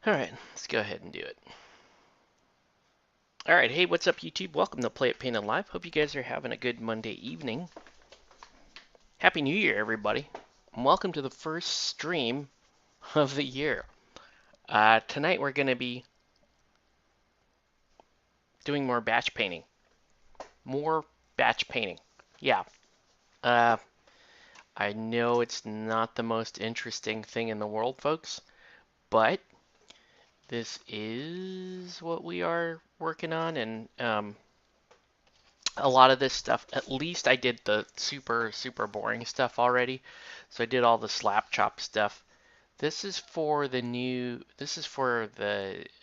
All right, let's go ahead and do it. All right, hey, what's up, YouTube? Welcome to Play It Painted Live. Hope you guys are having a good Monday evening. Happy New Year, everybody. And welcome to the first stream of the year. Tonight we're going to be doing more batch painting. More batch painting. Yeah. Uh, I know it's not the most interesting thing in the world, folks, but this is what we are working on, and a lot of this stuff, at least I did the super boring stuff already. So I did all the slap chop stuff. This is for the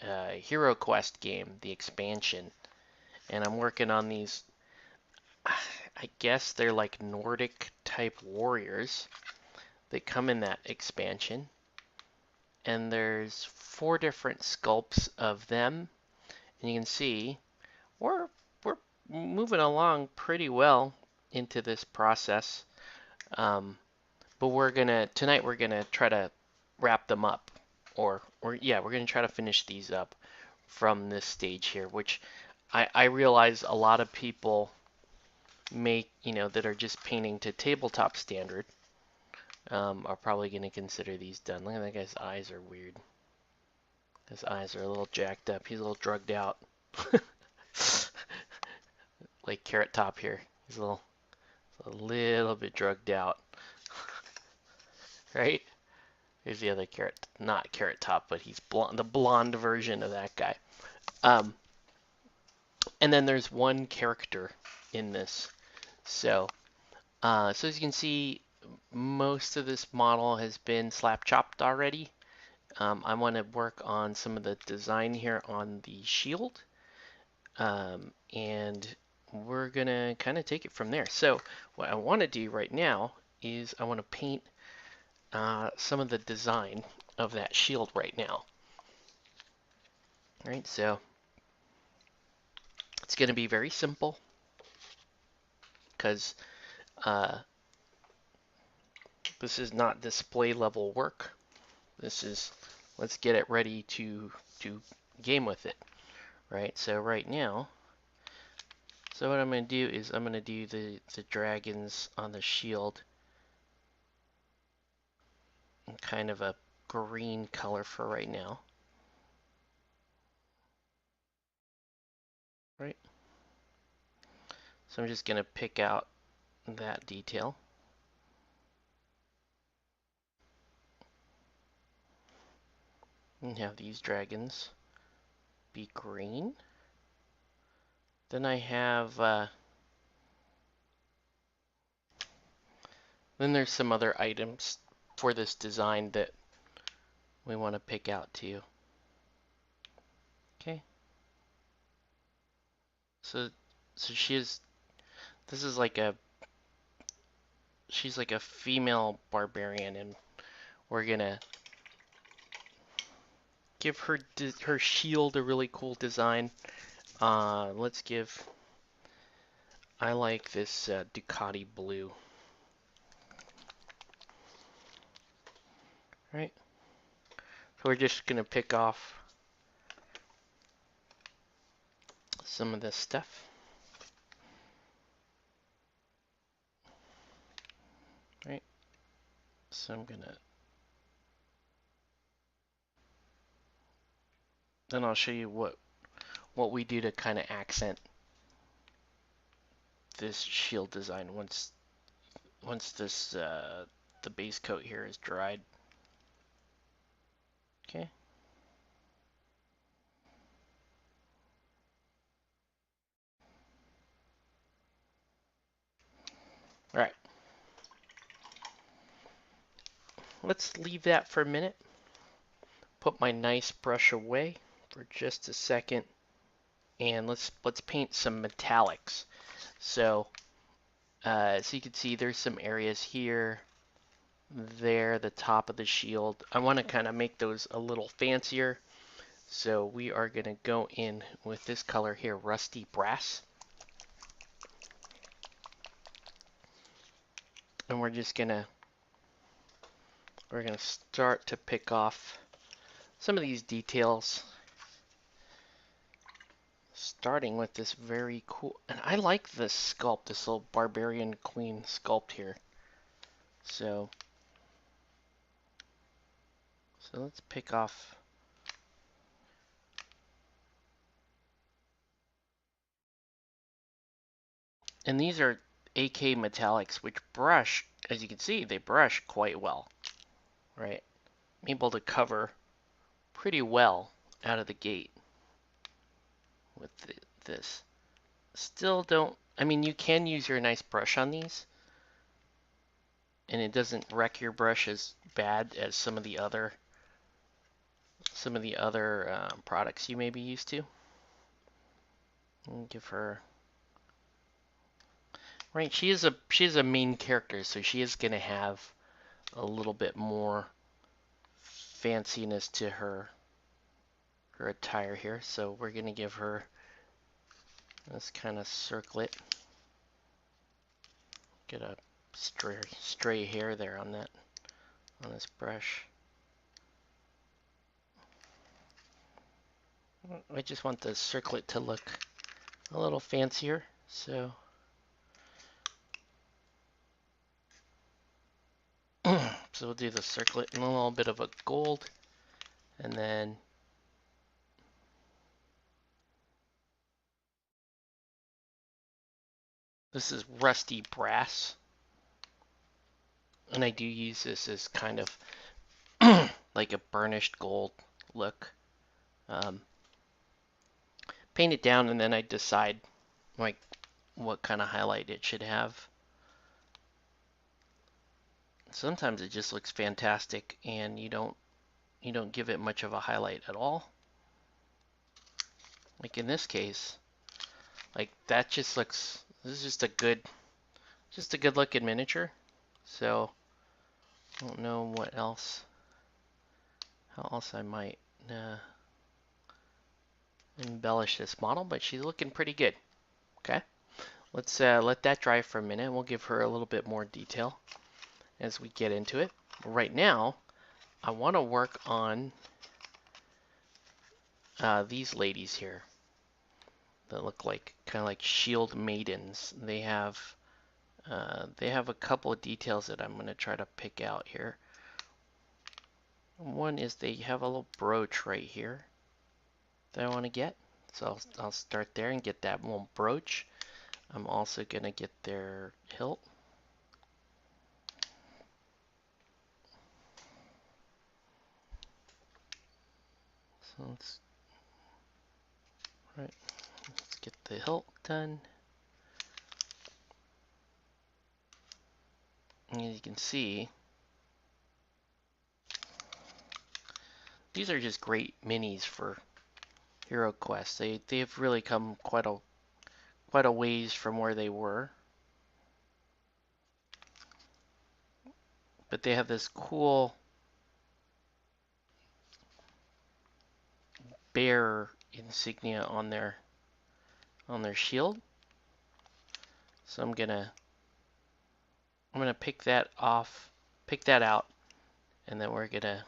HeroQuest game, the expansion. And I'm working on these, I guess they're like Nordic type warriors that come in that expansion. And there's 4 different sculpts of them. And you can see we're moving along pretty well into this process. But tonight we're gonna try to wrap them up, or we're gonna try to finish these up from this stage here, which I realize a lot of people make, that are just painting to tabletop standard, are probably gonna consider these done. Look at that guy's eyes are weird. His eyes are a little jacked up. He's a little drugged out. Like Carrot Top here. He's a little bit drugged out, right? Here's the other carrot, not Carrot Top, but he's blonde, the blonde version of that guy. Um, and then there's one character in this. So, so as you can see, most of this model has been slap chopped already. I want to work on some of the design here on the shield, and we're gonna kind of take it from there. So, what I want to do right now is I want to paint some of the design of that shield right now. All right, so it's going to be very simple because this is not display level work. This is, let's get it ready to game with it, right? So right now, so what I'm going to do is I'm going to do the dragons on the shield in kind of a green color for right now. Right? So I'm just going to pick out that detail. And have these dragons be green. Then I have, then there's some other items for this design that we want to pick out too. Okay. So this is like she's like a female barbarian, and we're gonna give her shield a really cool design. Let's give, I like this Ducati blue. Right? So we're just gonna pick off some of this stuff. Right? So I'm gonna, then I'll show you what we do to kind of accent this shield design once this the base coat here is dried. Okay. All right. Let's leave that for a minute. Put my nice brush away for just a second, and let's paint some metallics. So, so you can see there's some areas here, there, the top of the shield. I want to kind of make those a little fancier. So we are going to go in with this color here, Rusty Brass. And we're gonna start to pick off some of these details. Starting with this very cool, and I like this sculpt, this little barbarian queen sculpt here. So let's pick off. And these are AK metallics, which brush, as you can see, they brush quite well, right? I'm able to cover pretty well out of the gate with this. Still don't, I mean, you can use your nice brush on these, and it doesn't wreck your brush as bad as some of the other products you may be used to. And give her, right, she is a main character, so she is gonna have a little bit more fanciness to her attire here. So we're gonna give her this kind of circlet. Get a stray hair there on this brush. I just want the circlet to look a little fancier, so so we'll do the circlet and a little bit of a gold, and then this is rusty brass, and I do use this as kind of like a burnished gold look. Paint it down, and then I decide like what kind of highlight it should have. Sometimes it just looks fantastic, and you don't give it much of a highlight at all. Like in this case, like that just looks. This is just a good looking miniature. So I don't know what else. How else I might embellish this model, but she's looking pretty good. Okay, let's let that dry for a minute, and we'll give her a little bit more detail as we get into it. Right now, I want to work on these ladies here that look like kind of like shield maidens. They have a couple of details that I'm going to try to pick out here. One is they have a little brooch right here that I want to get. So I'll start there and get that little brooch. I'm also going to get their hilt. So let's get the hilt done. And as you can see, these are just great minis for HeroQuest. They've really come quite a ways from where they were. But they have this cool bear insignia on their shield. So I'm gonna pick that out, and then we're gonna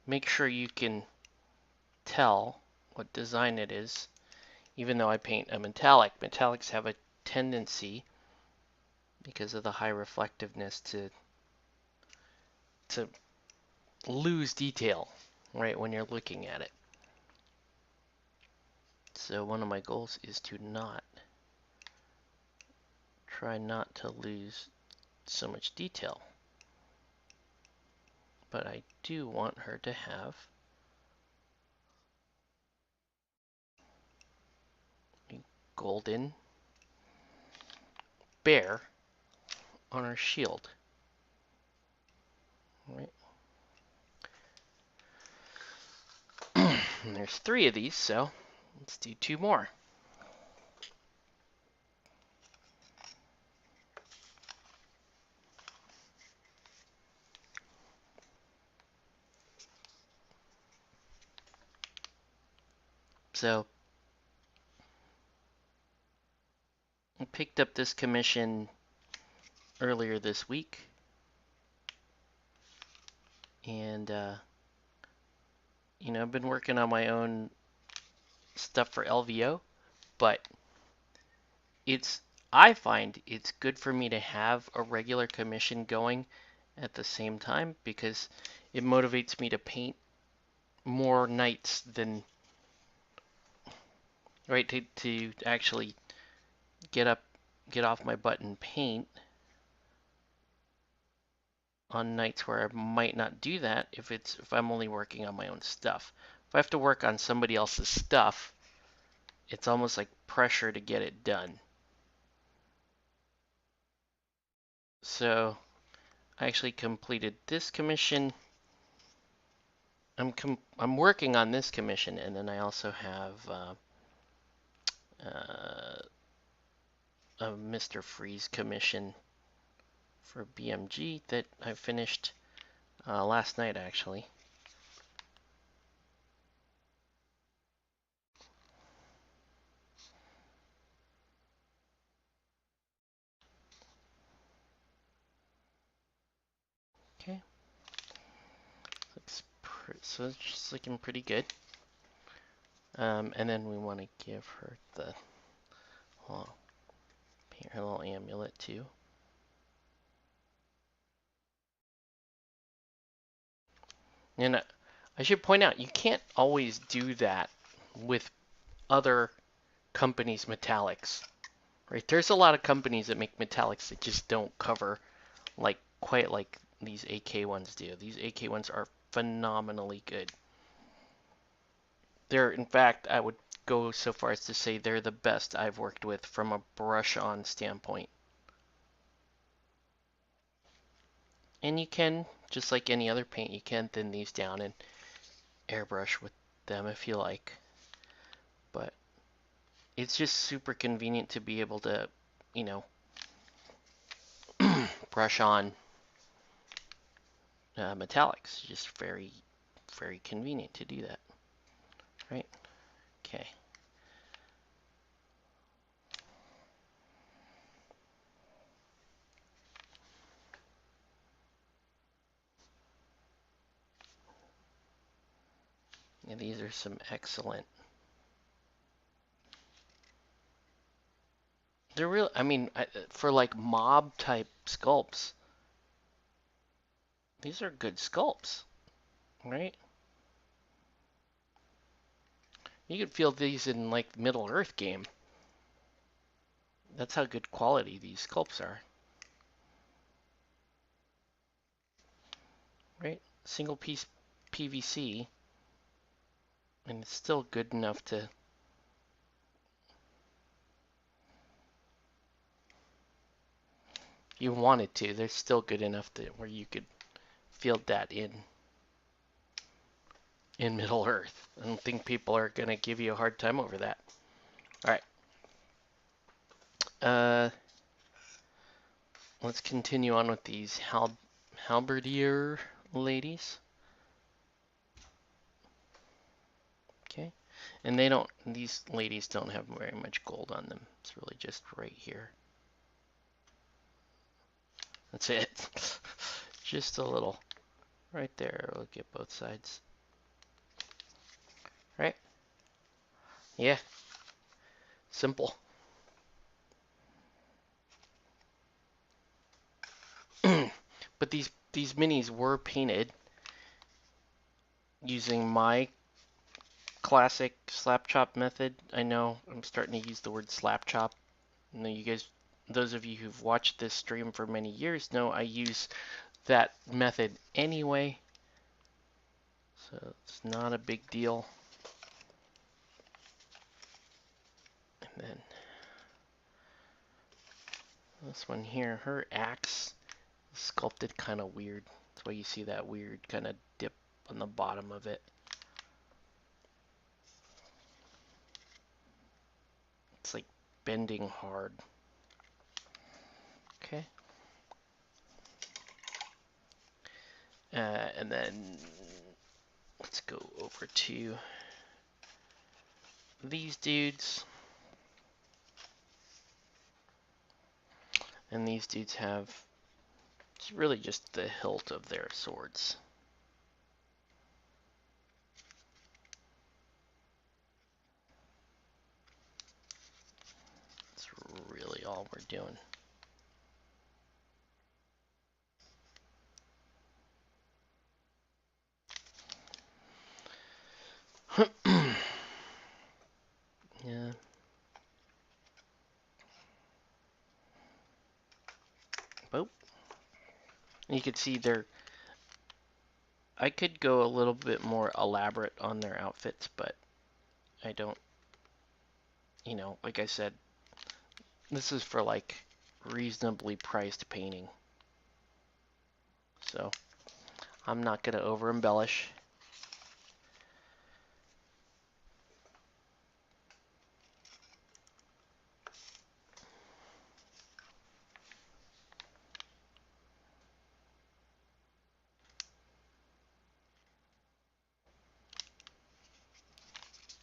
make sure you can tell what design it is, even though I paint a metallic. Metallics have a tendency, because of the high reflectiveness, to lose detail, right, when you're looking at it. So one of my goals is to try not to lose so much detail. But I do want her to have a golden bear on her shield. Right. And there's 3 of these, so let's do 2 more. So I picked up this commission earlier this week, and I've been working on my own stuff for LVO, but it's I find it's good for me to have a regular commission going at the same time because it motivates me to paint more nights than right to actually get up get off my butt and paint on nights where I might not do that if I'm only working on my own stuff. If I have to work on somebody else's stuff, it's almost like pressure to get it done. So I actually completed this commission. I'm working on this commission, and then I also have uh, a Mr. Freeze commission for BMG that I finished last night actually. Okay, so it's just looking pretty good. And then we want to give her the paint her little amulet too. And I should point out, you can't always do that with other companies' metallics, right? There's a lot of companies that make metallics that just don't cover like quite like these AK ones do. These AK ones are phenomenally good. They're, in fact, I would go so far as to say they're the best I've worked with from a brush-on standpoint. And you can, just like any other paint, you can thin these down and airbrush with them if you like. But it's just super convenient to be able to, you know, brush on metallics. Just very, very convenient to do that, right? Okay. And these are some excellent. They're real. I mean, for like mob type sculpts, these are good sculpts, right? You could feel these in like Middle Earth game. That's how good quality these sculpts are, right? Single piece PVC, and it's still good enough to. If you wanted to, they're still good enough to where you could feel that in Middle Earth. I don't think people are gonna give you a hard time over that. All right. Let's continue on with these halberdier ladies. Okay. And these ladies don't have very much gold on them. It's really just right here. That's it. Just a little. Right there. We'll get both sides. Right? Yeah. Simple. But these minis were painted using my classic slap chop method. I know I'm starting to use the word slap chop. I know you guys, those of you who've watched this stream for many years know I use that method anyway. So it's not a big deal. And then this one here, her axe is sculpted kind of weird. That's why you see that weird kind of dip on the bottom of it. It's like bending hard. Okay. And then let's go over to these dudes. And these dudes have it's really just the hilt of their swords. all we're doing. Yeah. Boop. You can see I could go a little bit more elaborate on their outfits, but I don't, like I said, this is for like reasonably priced painting. So I'm not going to over embellish.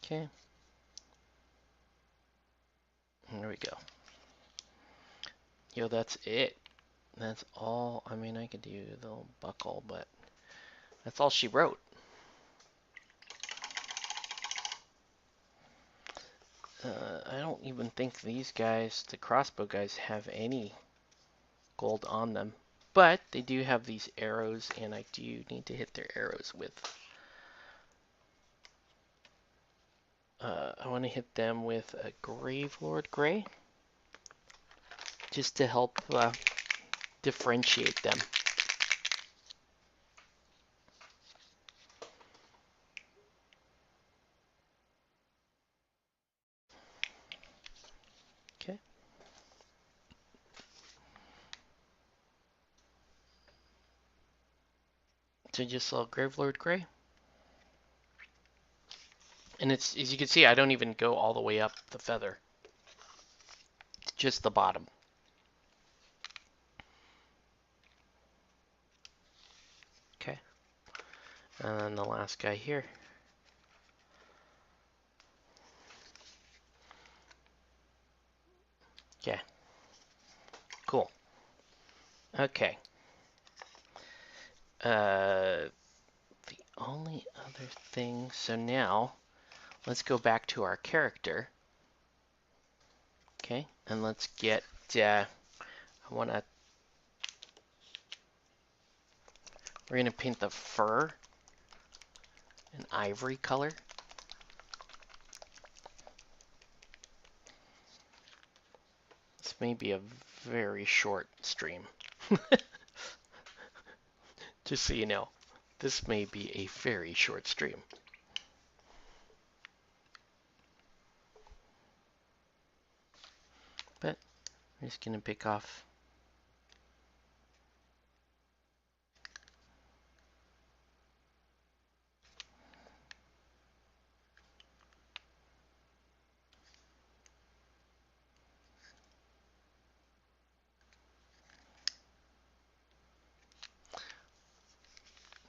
Okay. There we go. Yo, that's it. That's all. I mean, I could do the little buckle, but that's all she wrote. I don't even think these guys, the crossbow guys, have any gold on them. But they do have these arrows, and I do need to hit their arrows with... I want to hit them with a Gravelord Gray, just to help differentiate them. Okay. So just a Gravelord Gray. And it's, as you can see, I don't even go all the way up the feather. It's just the bottom. Okay. And then the last guy here. Yeah. Cool. Okay. The only other thing, so now let's go back to our character. Okay, and let's get, we're gonna paint the fur an ivory color. This may be a very short stream. Just so you know, this may be a very short stream. But I'm just gonna pick off.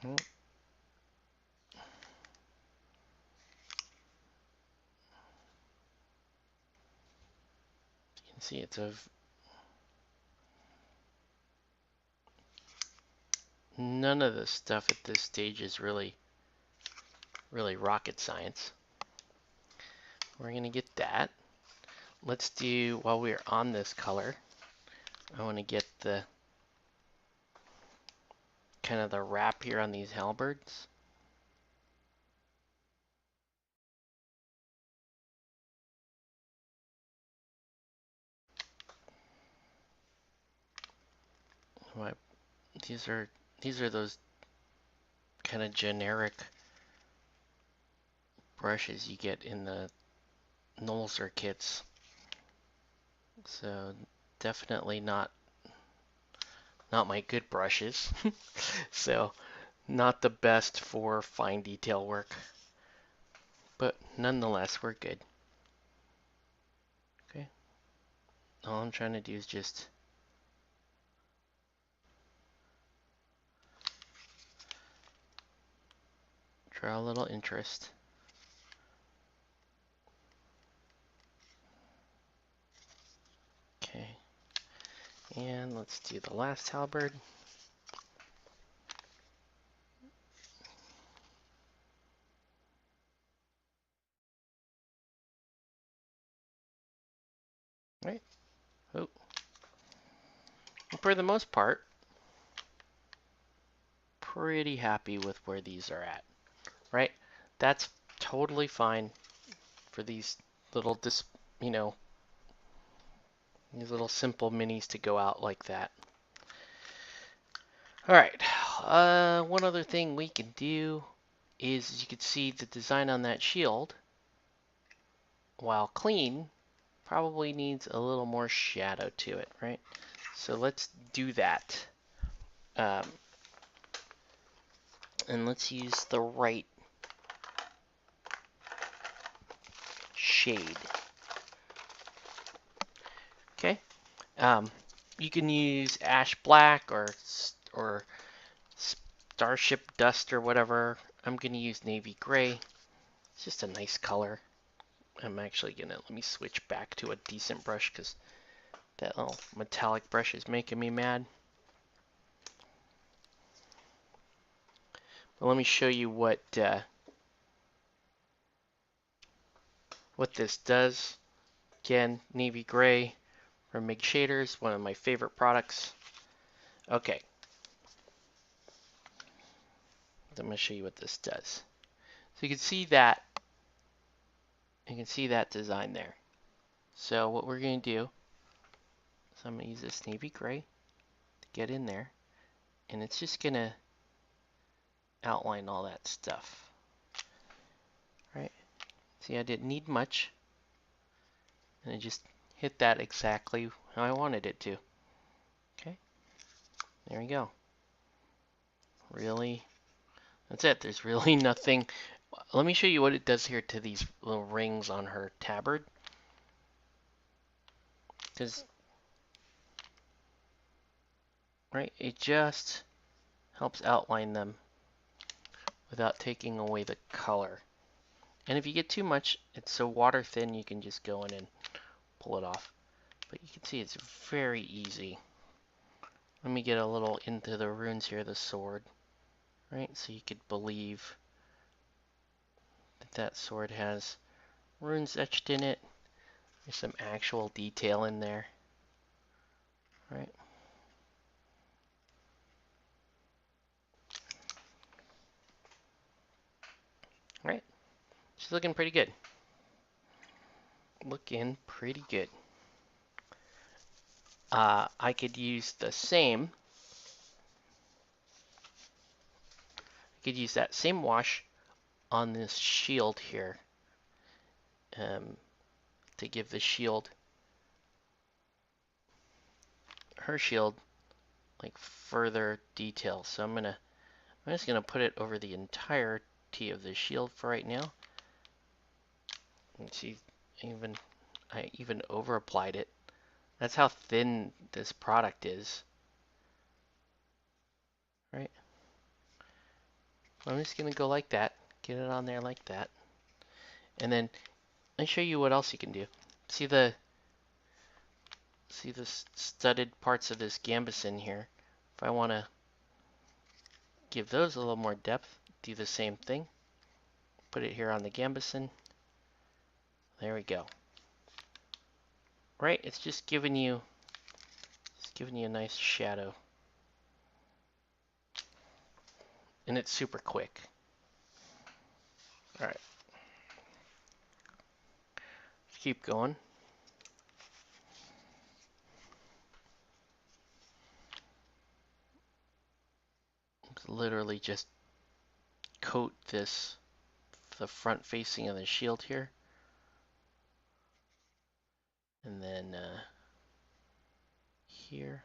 You can see it's none of the stuff at this stage is really rocket science. We're gonna get that. Let's do, while we're on this color, I want to get the kind of the wrap here on these halberds. These are those kind of generic brushes you get in the Nolzer kits. So definitely not my good brushes. So not the best for fine detail work. But nonetheless, we're good. Okay. All I'm trying to do is just draw a little interest. Okay. And let's do the last halberd. Right. Oh, for the most part, pretty happy with where these are at, right? That's totally fine for these little, you know, these little simple minis to go out like that. All right, one other thing we can do is you can see the design on that shield, while clean, probably needs a little more shadow to it, right? So let's do that. Um, and let's use the right shade. Okay. You can use ash black or starship dust or whatever. I'm gonna use navy gray. It's just a nice color. I'm actually gonna let me switch back to a decent brush because that little metallic brush is making me mad. But let me show you what this does. Again, navy gray from MIG Shaders, one of my favorite products. Okay, I'm gonna show you what this does. So you can see that design there. So what we're gonna do is I'm gonna use this navy gray to get in there, and it's just gonna outline all that stuff. Right? See, I didn't need much, and I just hit that exactly how I wanted it to. Okay, there we go. Really, that's it. There's really nothing. Let me show you what it does here to these little rings on her tabard. Because, right, it just helps outline them without taking away the color. And if you get too much, it's so water thin you can just go in and pull it off. But you can see it's very easy. Let me get a little into the runes here, the sword. Right, so you could believe that that sword has runes etched in it. There's some actual detail in there. Right. Right. She's looking pretty good. Looking pretty good. I could use the same. I could use that same wash on this shield here to give the shield, her shield, like further detail. So I'm just gonna put it over the entirety of the shield for right now. And see, I even over applied it. That's how thin this product is. Right? I'm just gonna go like that, get it on there like that, and then let me show you what else you can do. See the studded parts of this gambeson here. If I want to give those a little more depth, do the same thing. Put it here on the gambeson. There we go. Right? It's just giving you a nice shadow. And it's super quick. All right. Let's keep going. Literally just coat the front facing of the shield here. And then here.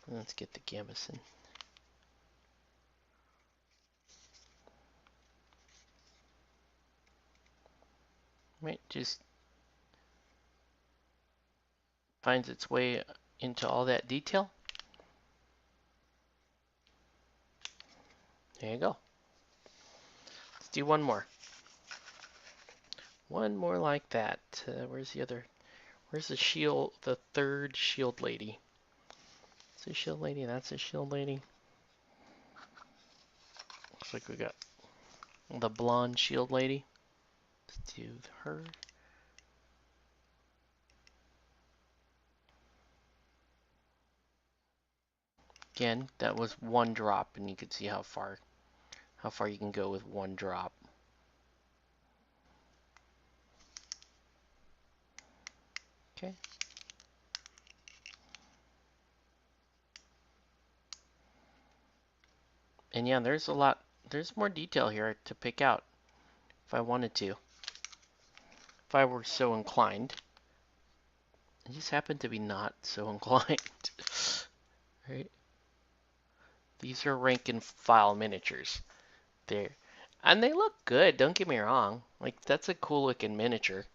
And let's get the gambeson. Right, just finds its way into all that detail. There you go. Let's do one more. One more like that. Where's the other? Where's the shield? The third shield lady. That's a shield lady. That's a shield lady. Looks like we got the blonde shield lady. Let's do her. Again, that was one drop, and you can see how far you can go with one drop. Okay. And yeah, there's more detail here to pick out if I wanted to. If I were so inclined. I just happen to be not so inclined. Right? These are rank and file miniatures. They're, and they look good, don't get me wrong. Like, that's a cool looking miniature.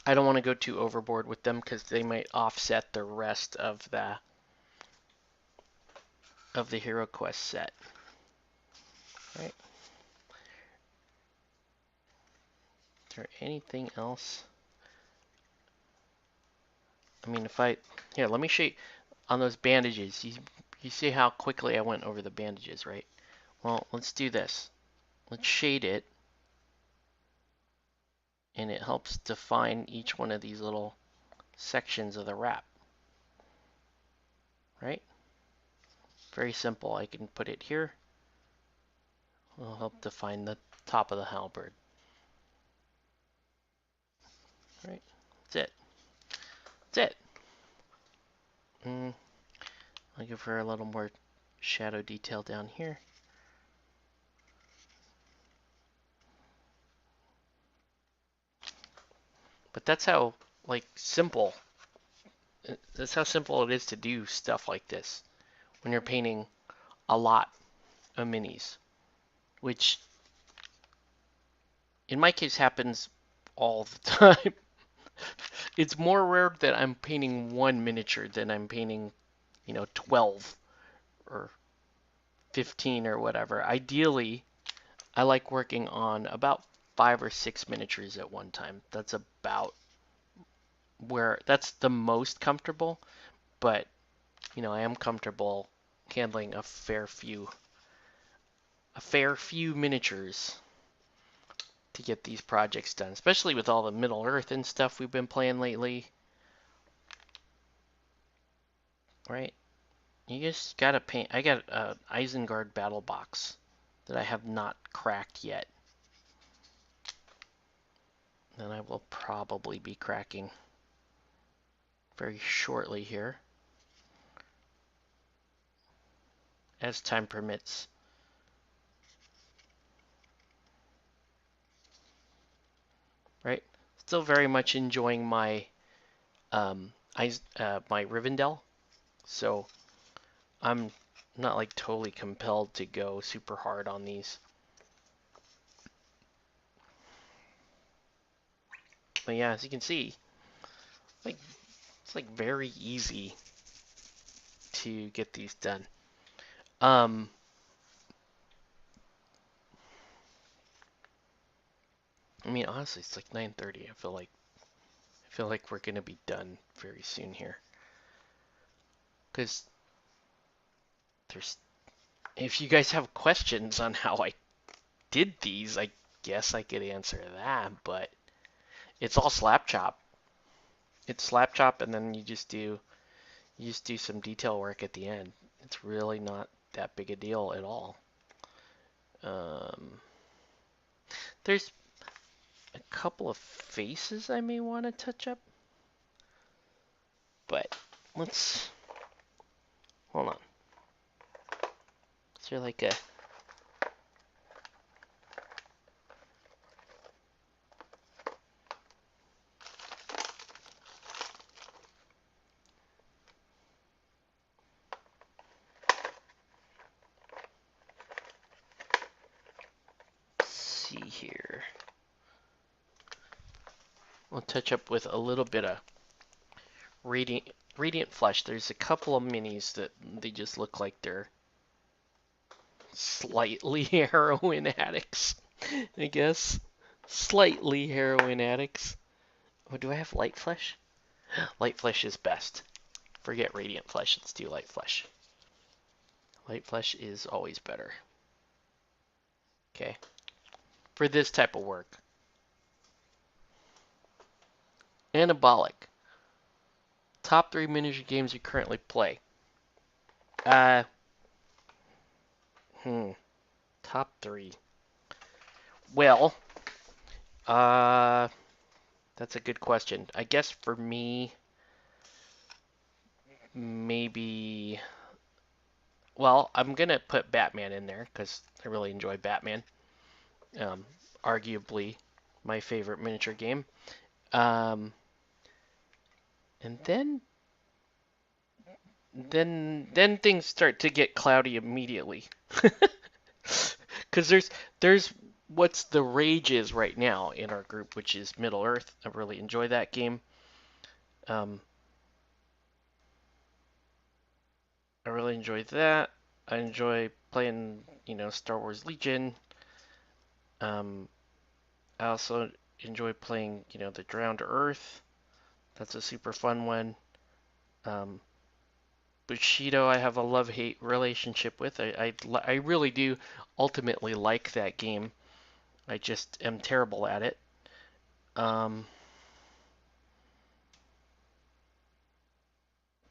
I don't want to go too overboard with them because they might offset the rest of the HeroQuest set. Right? Is there anything else? I mean, here, let me show you on those bandages. You see how quickly I went over the bandages, right? Well, let's do this. Let's shade it, and it helps define each one of these little sections of the wrap, right? Very simple. I can put it here. It'll help define the top of the halberd. Right? That's it. That's it. I'll give her a little more shadow detail down here. But that's how simple it is to do stuff like this when you're painting a lot of minis, which in my case happens all the time. It's more rare that I'm painting one miniature than I'm painting, 12 or 15 or whatever. Ideally, I like working on about 5 or 6 miniatures at one time. That's the most comfortable, but I am comfortable handling a fair few miniatures to get these projects done, especially with all the Middle Earth and stuff we've been playing lately. Right? You just gotta paint. I got an Isengard battle box that I have not cracked yet. That I will probably be cracking very shortly here, as time permits. Right? Still very much enjoying my my Rivendell, so I'm not like totally compelled to go super hard on these. But yeah, as you can see, it's like very easy to get these done. I mean, honestly, it's like 9:30. I feel like we're gonna be done very soon here. Because if you guys have questions on how I did these, I guess I could answer that. But it's all slap chop. It's slap chop, and then you just do some detail work at the end. It's really not that big a deal at all. There's a couple of faces I may want to touch up, but let's hold on. Is there like a see here? We'll touch up with a little bit of radiant flesh. There's a couple of minis that they just look like they're slightly heroin addicts, I guess. Slightly heroin addicts. Oh, do I have light flesh? Light flesh is best. Forget radiant flesh. Let's do light flesh. Light flesh is always better. Okay, for this type of work. Anabolic. Top 3 miniature games you currently play. Uh, Top 3. Well, uh, that's a good question. I guess for me, maybe. Well, I'm gonna put Batman in there because I really enjoy Batman. Um, Arguably my favorite miniature game. Um, and then things start to get cloudy immediately. Because there's what's the rage is right now in our group, which is Middle Earth. I really enjoy that game. Um, I really enjoy that. I enjoy playing, Star Wars Legion. Um, I also enjoy playing, the Drowned Earth. That's a super fun one. Um, Bushido, I have a love-hate relationship with. I really do ultimately like that game. I just am terrible at it. Um,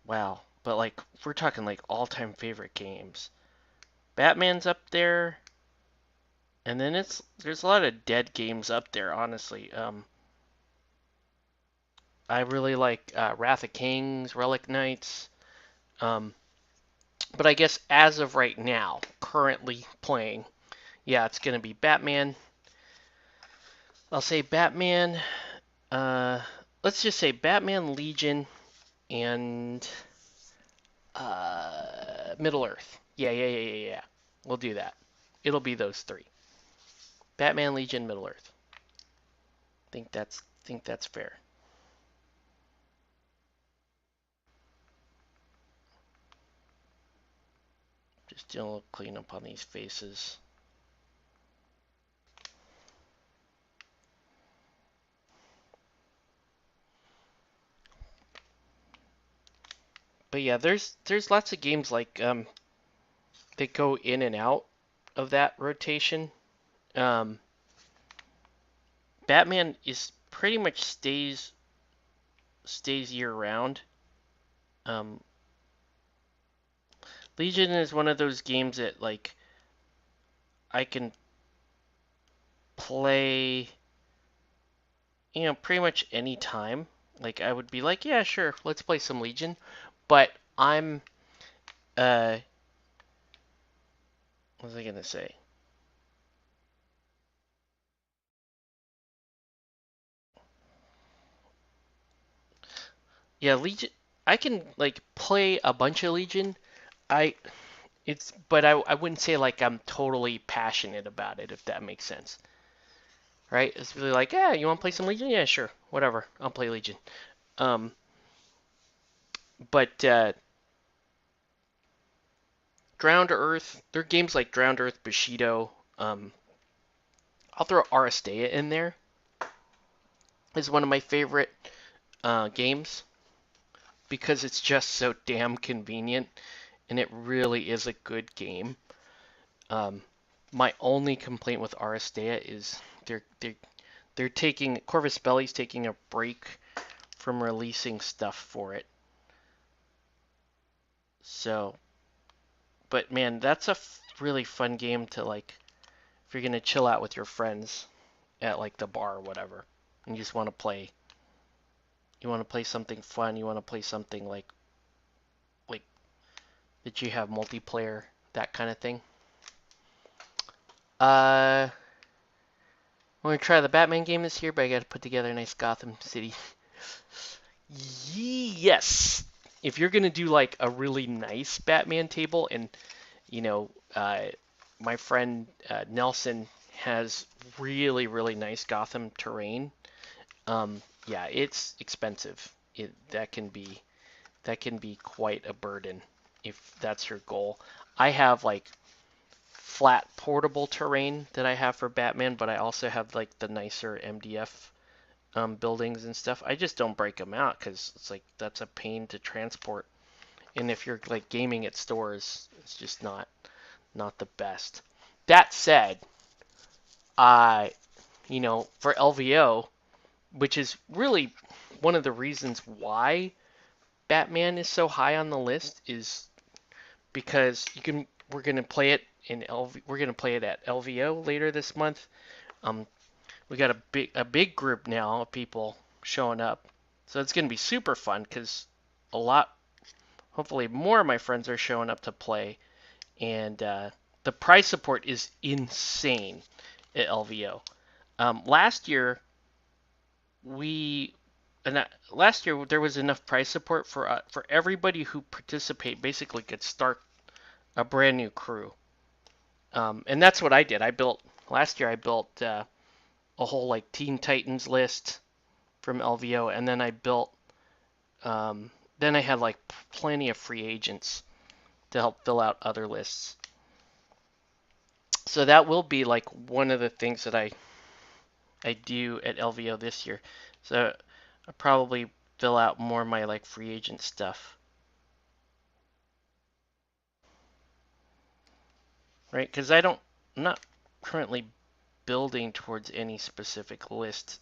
wow. But like, if we're talking like all-time favorite games. Batman's up there, and then there's a lot of dead games up there, honestly. I really like Wrath of Kings, Relic Knights. Um, but I guess as of right now, currently playing, yeah, it's gonna be Batman. I'll say Batman. Uh, let's just say Batman, Legion, and Middle Earth. Yeah. We'll do that. It'll be those three. Batman, Legion, Middle Earth. Think that's fair. Just doing a little cleanup on these faces. But yeah, there's lots of games like that go in and out of that rotation. Um, Batman is pretty much stays year round. Um, Legion is one of those games that like I can play, pretty much any time. Like I would be like, yeah, sure, let's play some Legion. But I'm uh, what was I gonna say? Yeah, Legion. I can like play a bunch of Legion. I but I wouldn't say like I'm totally passionate about it, if that makes sense. Right? It's really like, yeah, you want to play some Legion? Yeah, sure, whatever. I'll play Legion. Um, but Drowned Earth, there are games like Drowned Earth, Bushido. I'll throw Aristea in there. Is one of my favorite games because it's just so damn convenient, and it really is a good game. Um, my only complaint with Aristea is they're taking Corvus Belli's taking a break from releasing stuff for it. So, but man, that's a really fun game to like if you're gonna chill out with your friends at like the bar or whatever, and you just want to play. You want to play something fun. You want to play something like that you have multiplayer, that kind of thing. I'm gonna try the Batman game this year, but I gotta put together a nice Gotham City. Yes. If you're gonna do like a really nice Batman table, and you know, uh, my friend Nelson has really nice Gotham terrain. Yeah, it's expensive. That can be quite a burden if that's your goal. I have like flat portable terrain that I have for Batman, but I also have like the nicer MDF buildings and stuff. I just don't break them out because it's like that's a pain to transport. And if you're like gaming at stores, it's just not the best. That said, for LVO, which is really one of the reasons why Batman is so high on the list, is because we're gonna play it we're gonna play it at LVO later this month. Um, we got a big group now of people showing up, so it's gonna be super fun because a lot, hopefully more of my friends are showing up to play, and the prize support is insane at LVO. Last year we last year there was enough price support for everybody who participate basically could start a brand new crew. And that's what I did. Last year I built a whole like Teen Titans list from LVO, and then then I had like plenty of free agents to help fill out other lists. So that will be like one of the things that I do at LVO this year. So I'll probably fill out more of my like free agent stuff. Right? Because I'm not currently building towards any specific list.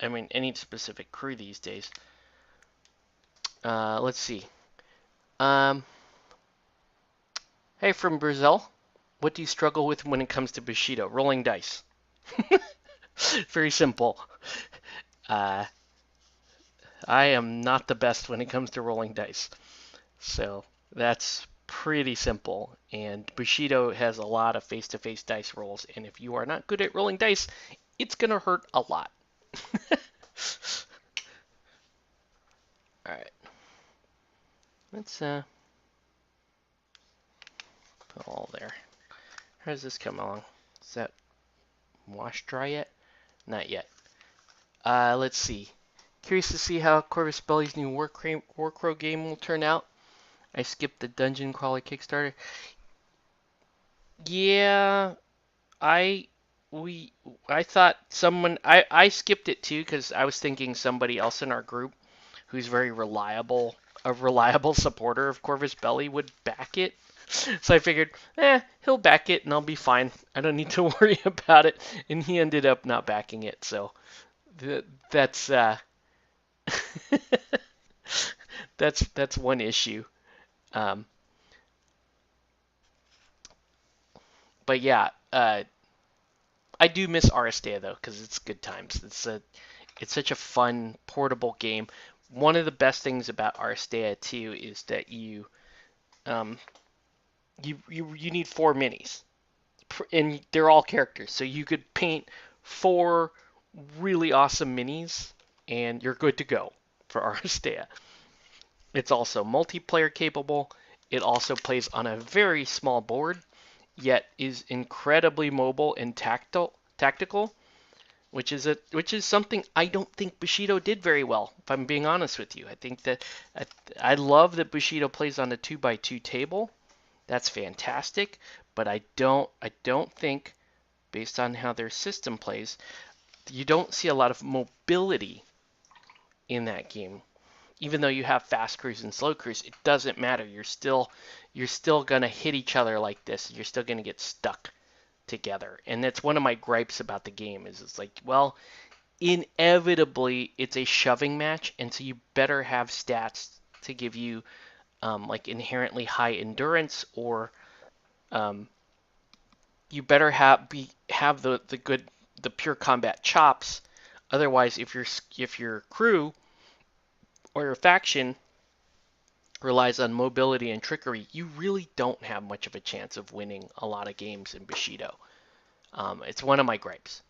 I mean, any specific crew these days. Let's see. Um, hey, from Brazil, what do you struggle with when it comes to Bushido? Rolling dice. Very simple. Uh, I am not the best when it comes to rolling dice. So that's pretty simple. And Bushido has a lot of face-to-face dice rolls, and if you are not good at rolling dice, it's gonna hurt a lot. All right, let's put all there. How does this come along? Is that wash dry yet? Not yet. Let's see. Curious to see how Corvus Belli's new Warcrow game will turn out. I skipped the Dungeon Crawler Kickstarter. Yeah, I we I thought I skipped it too because I was thinking somebody else in our group who's a reliable supporter of Corvus Belli would back it. So I figured, he'll back it and I'll be fine. I don't need to worry about it. And he ended up not backing it, so that's that's one issue. Um, but yeah, I do miss Aristea though, because it's good times. It's such a fun portable game. One of the best things about Aristea too is that um you need 4 minis, and they're all characters, so you could paint 4 really awesome minis, and you're good to go for Aristea. It's also multiplayer capable. It also plays on a very small board, yet is incredibly mobile and tactical, which is something I don't think Bushido did very well, if I'm being honest with you. I think that I love that Bushido plays on a 2x2 table. That's fantastic, but I don't think, based on how their system plays, you don't see a lot of mobility in that game. Even though you have fast crews and slow crews, it doesn't matter. You're still gonna hit each other like this. You're still gonna get stuck together. And that's one of my gripes about the game is it's like, well, inevitably it's a shoving match, and so you better have stats to give you like inherently high endurance, or um, you better have the pure combat chops. Otherwise, if your crew or your faction relies on mobility and trickery, you really don't have much of a chance of winning a lot of games in Bushido. It's one of my gripes.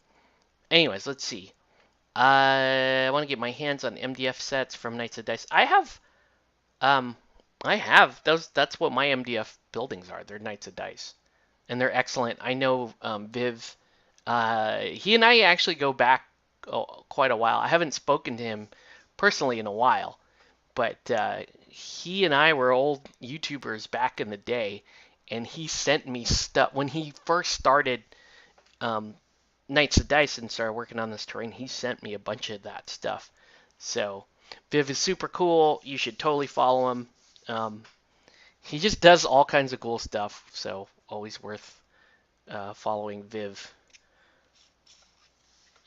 Anyways, let's see. I want to get my hands on MDF sets from Knights of Dice. Um, I have those. That's what my MDF buildings are. They're Knights of Dice, and they're excellent. I know Viv. He and I actually go back quite a while. I haven't spoken to him personally in a while, but he and I were old YouTubers back in the day, and he sent me stuff when he first started um, Knights of Dice and started working on this terrain. He sent me a bunch of that stuff. So Viv is super cool. You should totally follow him. Um, he just does all kinds of cool stuff. So always worth following Viv.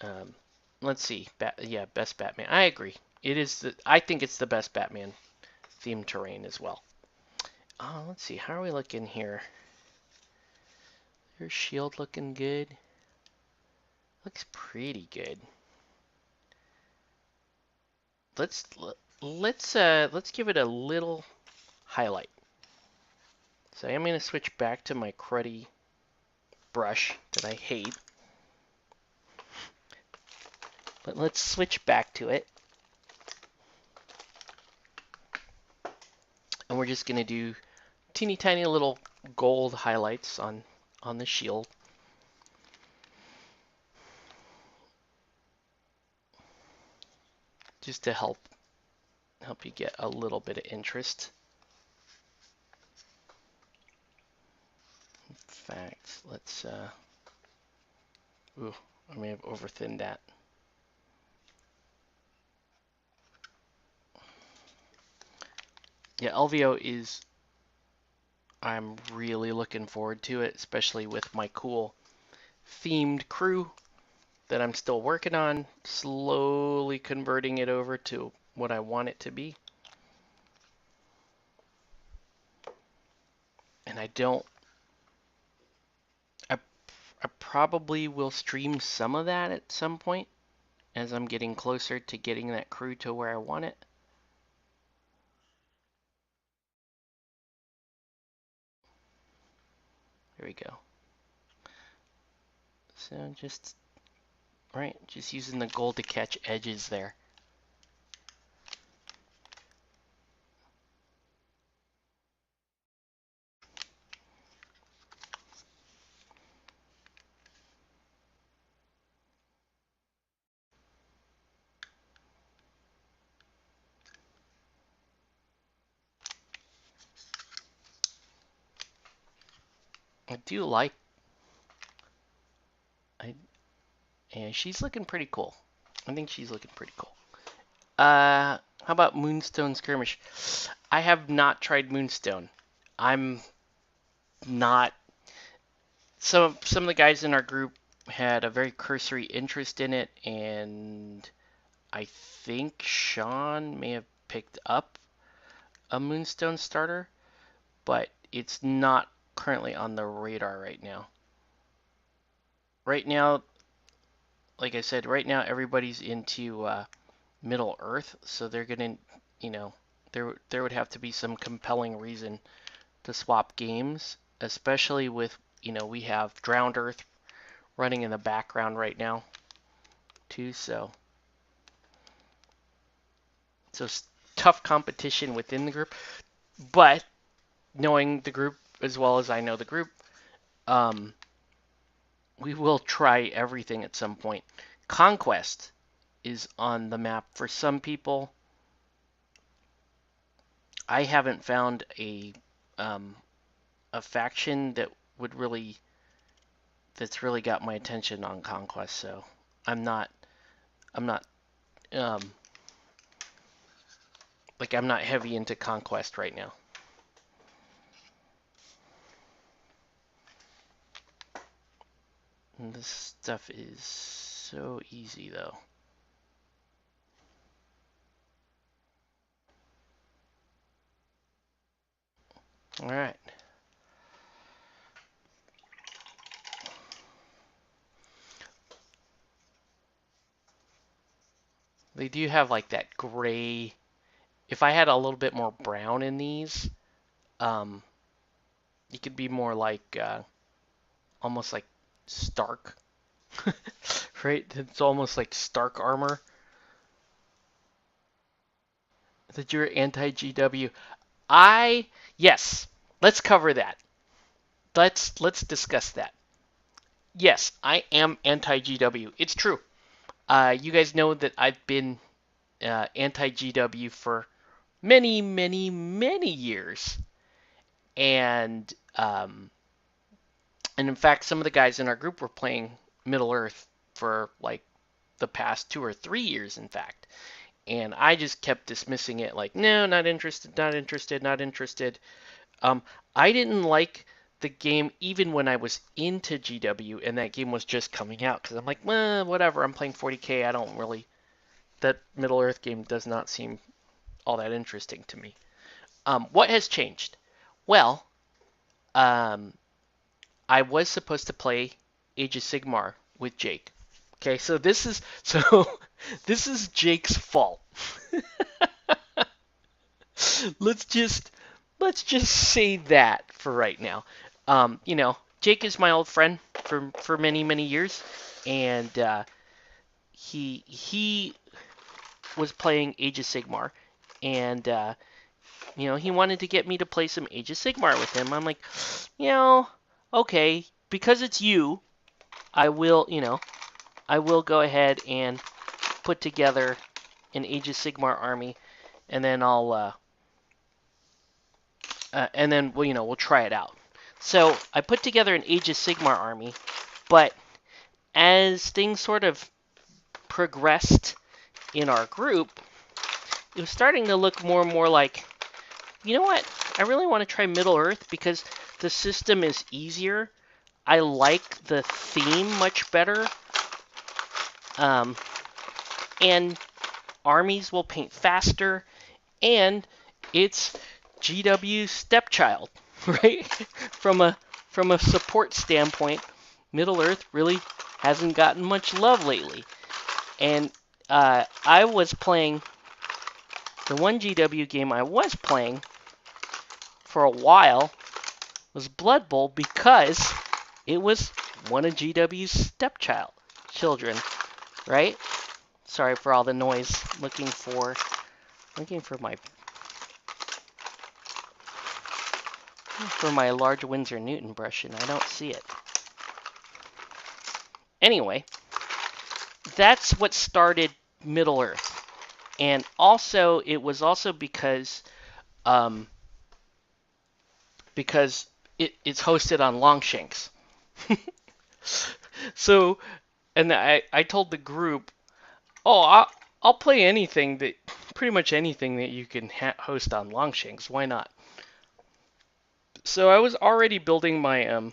Um, let's see. Yeah, best Batman. I agree. It is. I think it's the best Batman themed terrain as well. Let's see. How are we looking here? Your shield looking good. Looks pretty good. Let's let's give it a little highlight. So I'm going to switch back to my cruddy brush that I hate. But let's switch back to it. And we're just going to do teeny tiny little gold highlights on the shield. Just to help you get a little bit of interest. In fact, let's ooh, I may have overthinned that. Yeah, LVO is, I'm really looking forward to it, especially with my cool themed crew that I'm still working on, slowly converting it over to what I want it to be. And I probably will stream some of that at some point as I'm getting closer to getting that crew to where I want it. There we go. So just using the gold to catch edges there. I do like, and she's looking pretty cool. I think she's looking pretty cool. How about Moonstone Skirmish? I have not tried Moonstone. I'm not. Some of the guys in our group had a very cursory interest in it, and I think Sean may have picked up a Moonstone starter, but it's not currently on the radar right now. Right now, like I said, right now everybody's into Middle Earth, so they're gonna, there would have to be some compelling reason to swap games, especially with, we have Drowned Earth running in the background right now too, so it's tough competition within the group. But knowing the group as well as I know the group, we will try everything at some point. Conquest is on the map for some people. I haven't found a faction that's really got my attention on Conquest, so I'm not um, I'm not heavy into Conquest right now. And this stuff is so easy though. All right. They do have like that gray. If I had a little bit more brown in these, um, you could be more like almost like Stark, right? It's almost like Stark armor. That you're anti-GW. Yes. Let's cover that. Let's discuss that. Yes, I am anti-GW. It's true. You guys know that I've been anti-GW for many, many, many years, and in fact, some of the guys in our group were playing Middle Earth for like the past 2 or 3 years, in fact. And I just kept dismissing it like, no, not interested, not interested, not interested. I didn't like the game even when I was into GW and that game was just coming out because I'm like, well, whatever. I'm playing 40K. I don't really. That Middle Earth game does not seem all that interesting to me. What has changed? Well, um, I was supposed to play Age of Sigmar with Jake. Okay, so this is Jake's fault. let's just let's just say that for right now. Jake is my old friend for many years, and he was playing Age of Sigmar, and he wanted to get me to play some Age of Sigmar with him. I'm like, okay, because it's you, I will go ahead and put together an Age of Sigmar army, and then we'll try it out. So I put together an Age of Sigmar army, but as things sort of progressed in our group, it was starting to look more and more like, you know what? I really want to try Middle Earth because the system is easier. I like the theme much better. And armies will paint faster, and it's GW's stepchild, right? from a support standpoint, Middle Earth really hasn't gotten much love lately. And I was playing the one GW game I was playing for a while was Blood Bowl because it was one of GW's children, right? Sorry for all the noise. Looking for my large Winsor Newton brush, and I don't see it. Anyway, that's what started Middle Earth, and also it was also because it's hosted on Longshanks. So, and I told the group, oh, I'll play pretty much anything that you can host on Longshanks. Why not? So I was already building my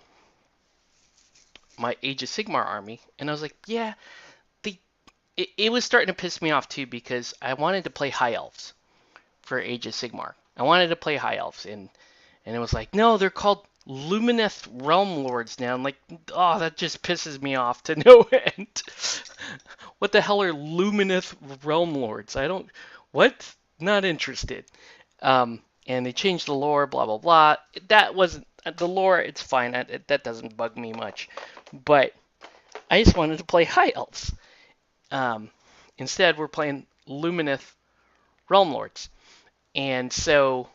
my Age of Sigmar army, and I was like, yeah, it was starting to piss me off too because I wanted to play High Elves for Age of Sigmar. I wanted to play High Elves, and it was like, no, they're called Lumineth Realm Lords now. I'm like, oh, that just pisses me off to no end. What the hell are Lumineth Realm Lords? What? Not interested. And they changed the lore, blah blah blah. That wasn't the lore. It's fine. That doesn't bug me much. But I just wanted to play High Elves. Instead, we're playing Lumineth Realm Lords, and so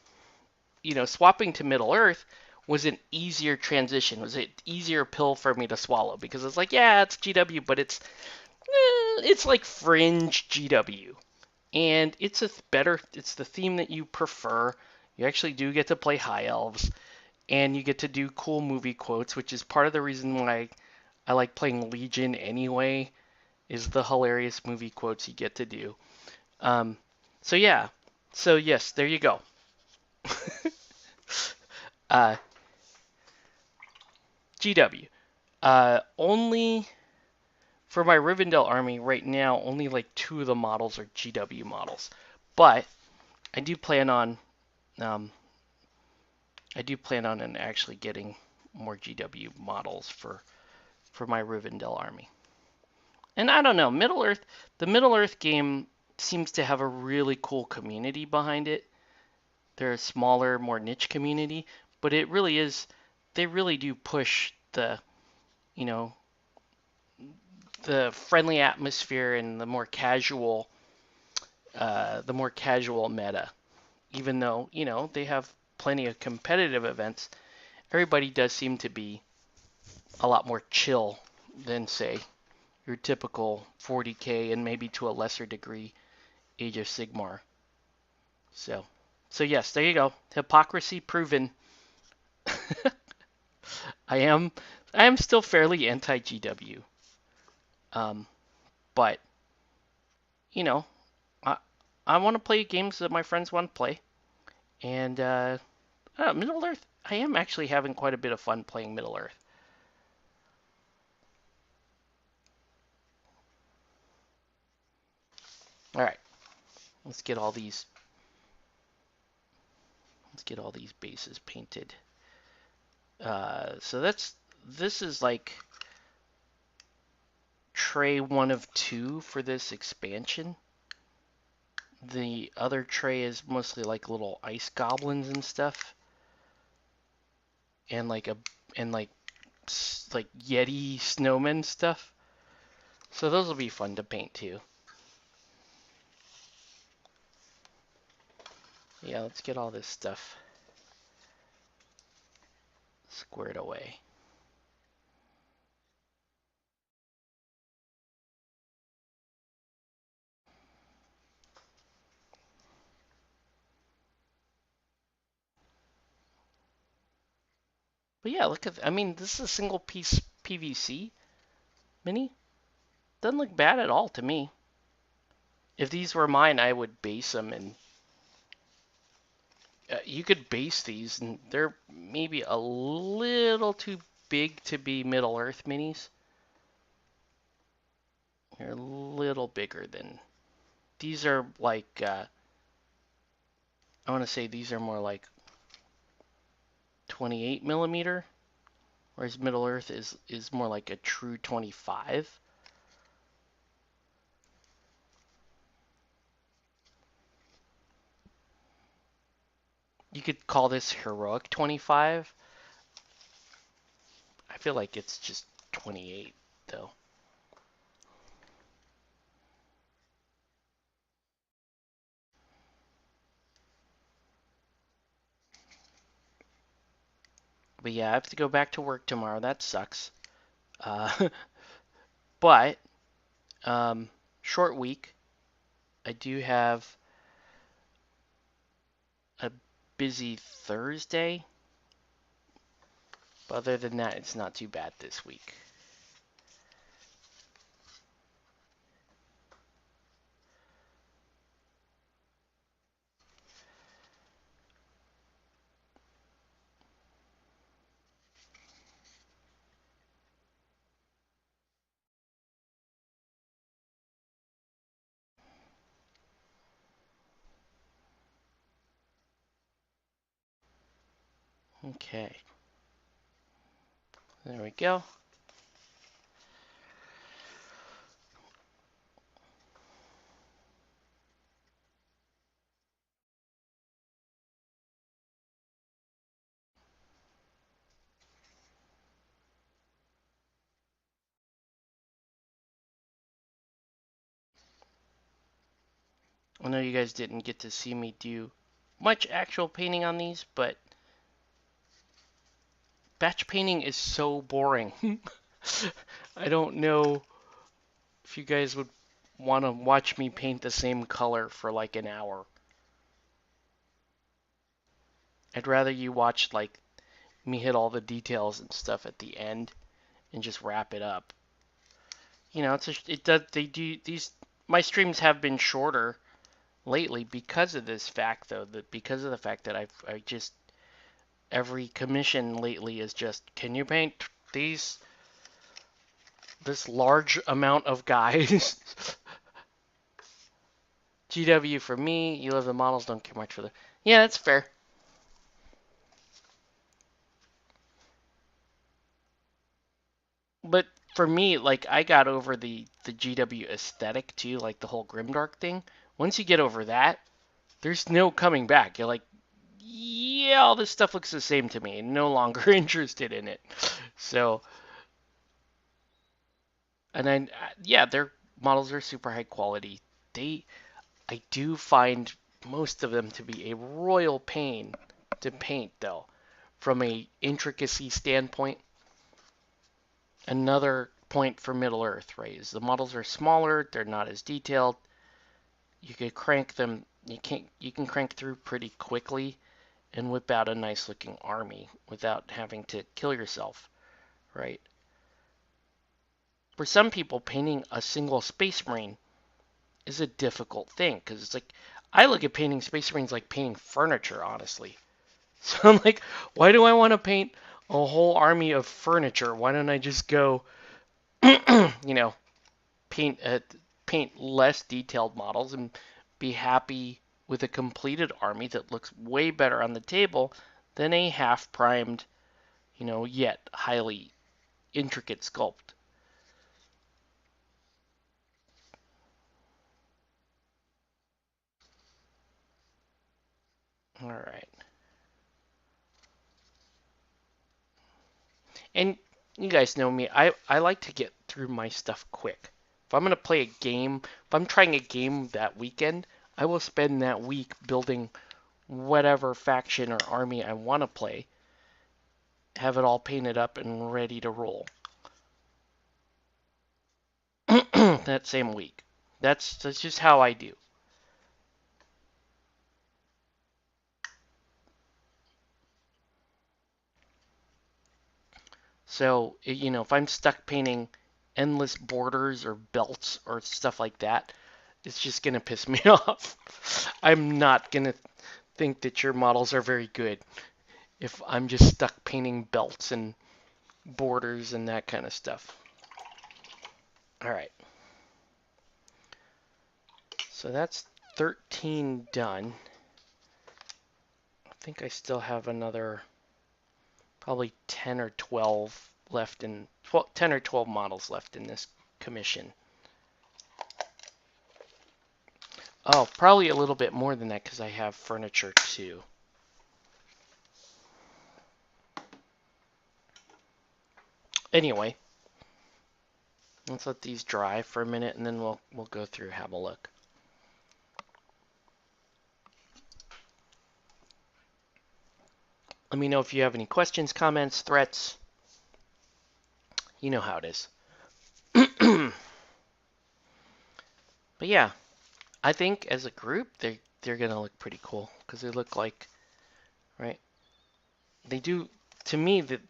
swapping to Middle Earth was an easier transition. Was an easier pill for me to swallow because it's like, yeah, it's GW, but it's like fringe GW, and it's the theme that you prefer. You actually do get to play High Elves, and you get to do cool movie quotes, which is part of the reason why I like playing Legion anyway, is the hilarious movie quotes you get to do. So yeah, so yes, there you go. GW. Only for my Rivendell army right now, only like 2 of the models are GW models, but I do plan on actually getting more GW models for my Rivendell army. And I don't know, the Middle Earth game seems to have a really cool community behind it. They're a smaller, more niche community, but it really is. They really do push you know, the friendly atmosphere and the more casual meta. Even though they have plenty of competitive events, everybody does seem to be a lot more chill than, say, your typical 40K and maybe to a lesser degree Age of Sigmar. So yes, there you go. Hypocrisy proven. I am still fairly anti GW. But I want to play games that my friends want to play, and Middle Earth. I am actually having quite a bit of fun playing Middle Earth. All right, let's get all these. Let's get all these bases painted. So this is like tray 1 of 2 for this expansion. The other tray is mostly like little ice goblins and stuff, and like Yeti snowmen stuff. So those will be fun to paint too. Yeah, let's get all this stuff squared away. But yeah, look at, I mean, this is a single piece PVC mini. Doesn't look bad at all to me. If these were mine, I would base them, and you could base these, and they're maybe a little too big to be Middle Earth minis. They're a little bigger than, these are like, I want to say these are more like 28 millimeter, whereas Middle Earth is more like a true 25. You could call this heroic 25. I feel like it's just 28 though. But yeah, I have to go back to work tomorrow. That sucks. Uh, but short week. I do have a busy Thursday. But other than that, it's not too bad this week. Okay. There we go. I know you guys didn't get to see me do much actual painting on these, but batch painting is so boring. I don't know if you guys would want to watch me paint the same color for like an hour. I'd rather you watch like me hit all the details and stuff at the end and just wrap it up. You know, it does they do these my streams have been shorter lately because of this fact though, that because of the fact that I just every commission lately is just, can you paint these this large amount of guys? GW for me, you love the models, don't care much for the. Yeah, that's fair. But for me, like I got over the GW aesthetic too, like the whole Grimdark thing. Once you get over that, there's no coming back. You're like, yeah, all this stuff looks the same to me. No longer interested in it. So, and then yeah, their models are super high quality. I do find most of them to be a royal pain to paint though, from a intricacy standpoint. Another point for Middle Earth, right, is the models are smaller, they're not as detailed. You can crank them, you can crank through pretty quickly and whip out a nice looking army without having to kill yourself, right? For some people, painting a single Space Marine is a difficult thing because it's like I look at painting Space Marines like painting furniture, honestly. So I'm like, why do I want to paint a whole army of furniture? Why don't I just go, you know, paint paint less detailed models and be happy with a completed army that looks way better on the table than a half primed, yet highly intricate sculpt. All right. And you guys know me, I like to get through my stuff quick. If I'm going to play a game, if I'm trying a game that weekend, I will spend that week building whatever faction or army I want to play, have it all painted up and ready to roll that same week. That's just how I do. So, if I'm stuck painting endless borders or belts or stuff like that, it's just going to piss me off. I'm not going to think that your models are very good if I'm just stuck painting belts and borders and that kind of stuff. All right. So that's 13 done. I think I still have another probably 10 or 12 left in 10 or 12 models left in this commission. Oh, probably a little bit more than that because I have furniture too. Anyway, let's let these dry for a minute and then we'll go through and have a look. Let me know if you have any questions, comments, threats. You know how it is. But yeah, I think as a group they're gonna look pretty cool because they look like, right? They do to me that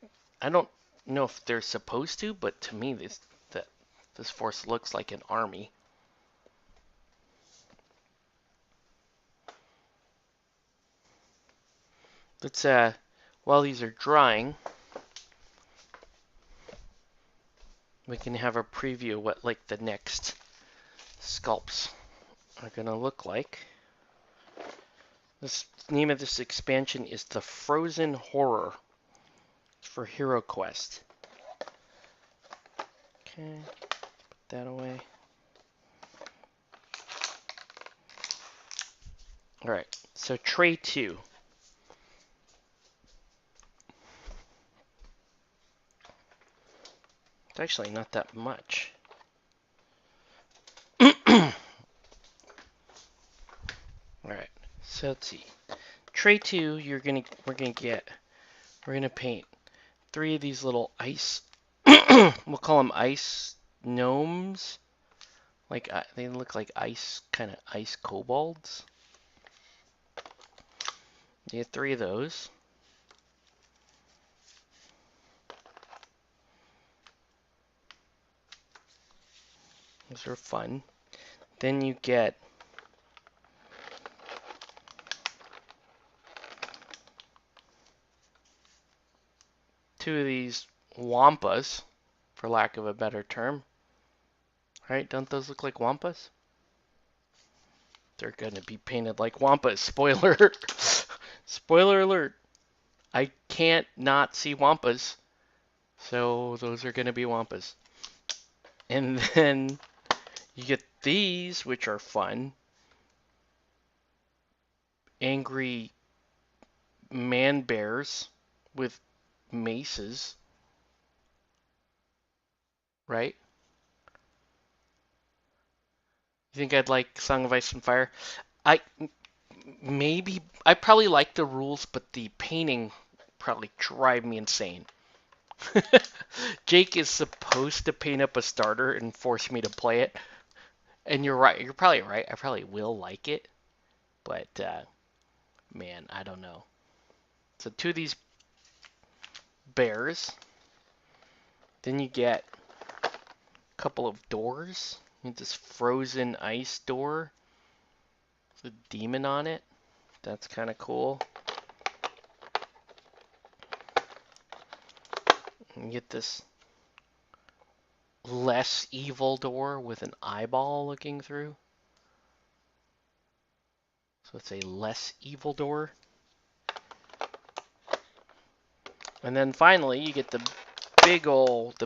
I don't know if they're supposed to, but to me this force looks like an army. Let's while these are drying, we can have a preview of what like the next sculpts are gonna look like. This name of this expansion is the Frozen Horror. It's for HeroQuest. Okay, put that away. All right, so tray 2. It's actually not that much. All right, so let's see. Tray 2, we're gonna paint 3 of these little ice. We'll call them ice gnomes. Like they look like kind of ice kobolds. You get 3 of those. Those are fun. Then you get 2 of these wampas, for lack of a better term. Right? Don't those look like wampas? They're gonna be painted like wampas. Spoiler! Spoiler alert! I can't not see wampas, so those are gonna be wampas. And then you get these, which are fun. Angry man bears with maces, right? You think I'd like Song of Ice and Fire? I I probably like the rules, but the painting probably drive me insane. Jake is supposed to paint up a starter and force me to play it, and you're right. You're probably right. I probably will like it, but man, I don't know. So 2 of these bears. Then you get a couple of doors. You get this frozen ice door with a demon on it. That's kind of cool. And get this less evil door with an eyeball looking through. So it's a less evil door. And then finally you get the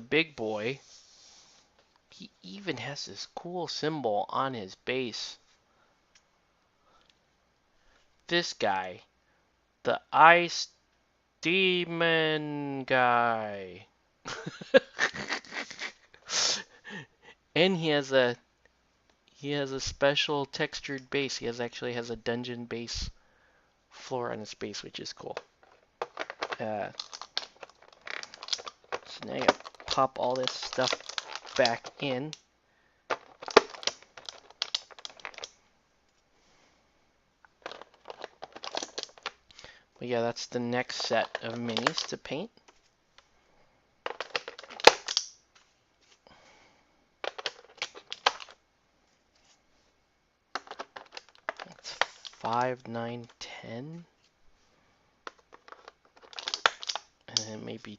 big boy. He even has this cool symbol on his base. This guy, the Ice Demon guy. And he has a special textured base. He actually has a dungeon base floor on his base, which is cool. So now I gotta pop all this stuff back in. But yeah, that's the next set of minis to paint. That's 5, 9, 10. And then maybe,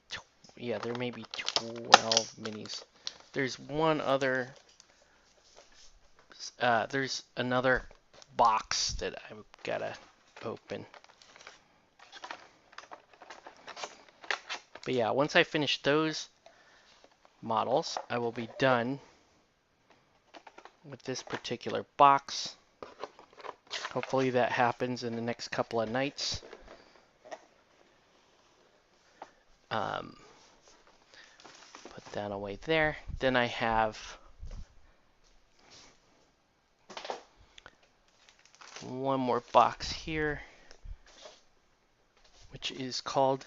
yeah, there may be 12 minis. There's one other, there's another box that I've gotta open. But yeah, once I finish those models, I will be done with this particular box. Hopefully that happens in the next couple of nights. Put that away there. Then I have one more box here, which is called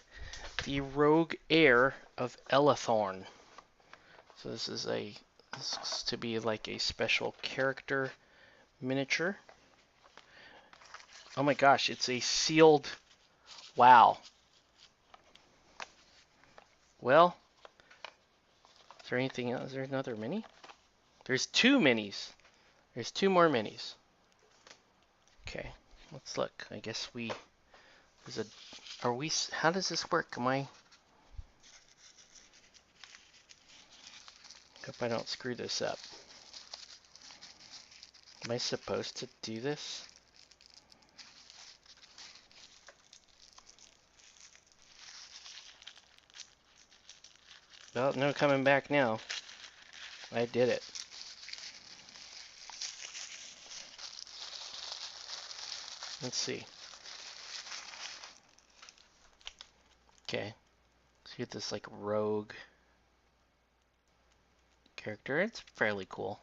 the Rogue Heir of Elathorn. So this is to be like a special character miniature. Oh my gosh, it's a sealed. Wow. Well, is there anything else? Is there another mini? There's 2 minis. There's 2 more minis. Okay, let's look. I guess how does this work? Hope I don't screw this up. Am I supposed to do this? Well, no coming back now. I did it. Let's see. Okay. So you get this like rogue character. It's fairly cool.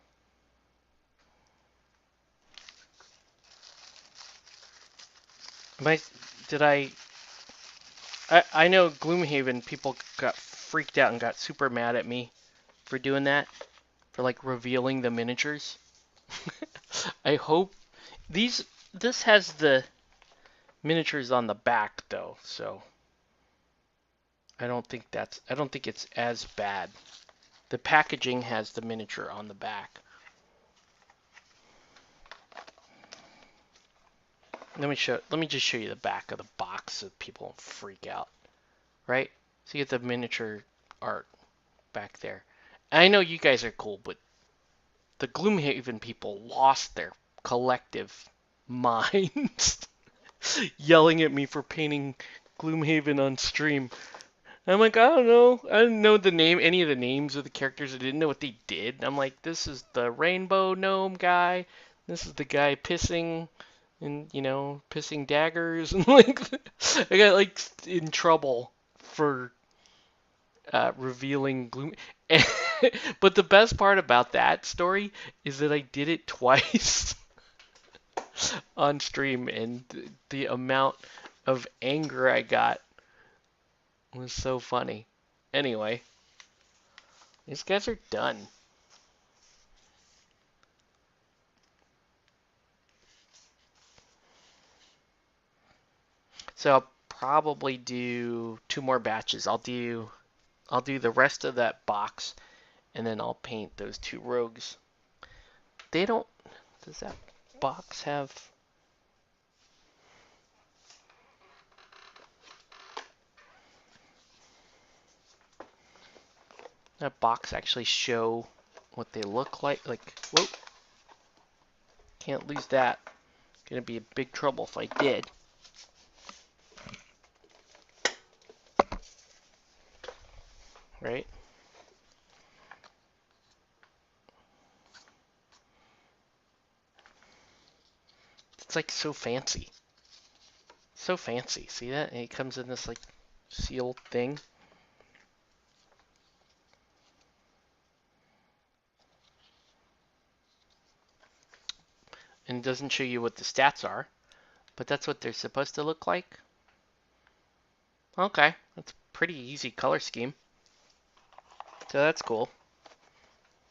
I know Gloomhaven people got freaked out and got super mad at me for doing that, for like revealing the miniatures. I hope this has the miniatures on the back though, so I don't think it's as bad. The packaging has the miniature on the back. Let me just show you the back of the box so people don't freak out. Right? So you get the miniature art back there. And I know you guys are cool, but the Gloomhaven people lost their collective minds yelling at me for painting Gloomhaven on stream. I'm like, I don't know. I didn't know any of the names of the characters. I didn't know what they did. I'm like, this is the rainbow gnome guy. This is the guy pissing and, pissing daggers. And like, I got like in trouble for revealing Gloom. But the best part about that story is that I did it twice on stream, and the amount of anger I got was so funny. Anyway, these guys are done. So I'll probably do 2 more batches. I'll do the rest of that box, and then I'll paint those 2 rogues. Does that box have... that box actually show what they look like. Like, whoa, can't lose that. Gonna be a big trouble if I did. Right? It's like so fancy. So fancy. See that? And it comes in this like sealed thing. And it doesn't show you what the stats are, but that's what they're supposed to look like. Okay, that's a pretty easy color scheme. So that's cool.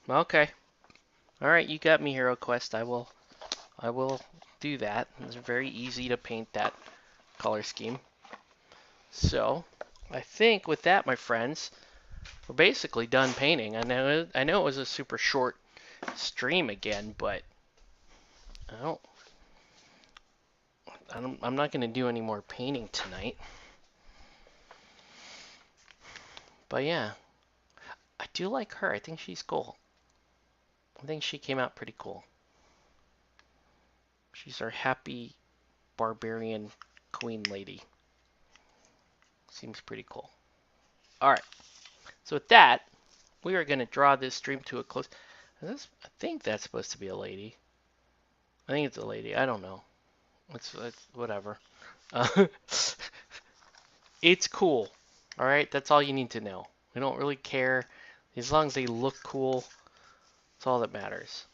Okay. Alright, you got me, HeroQuest. I will do that. It's very easy to paint that color scheme. So, I think with that, my friends, we're basically done painting. I know it was a super short stream again, but I'm not going to do any more painting tonight. But yeah, I do like her. I think she's cool. I think she came out pretty cool. She's our happy barbarian queen lady. Seems pretty cool. Alright, so with that, we are going to draw this stream to a close. I think that's supposed to be a lady. I think it's a lady. I don't know. It's whatever. It's cool. Alright, that's all you need to know. We don't really care. As long as they look cool, that's all that matters.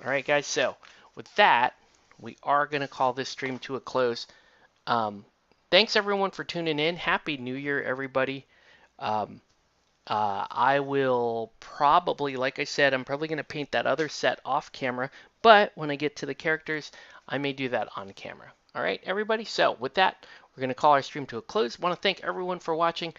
Alright, guys, so with that, we are going to call this stream to a close. Thanks, everyone, for tuning in. Happy New Year, everybody. I will probably, like I said, I'm probably going to paint that other set off camera, but when I get to the characters, I may do that on camera. All right, everybody? So with that, we're going to call our stream to a close. I want to thank everyone for watching.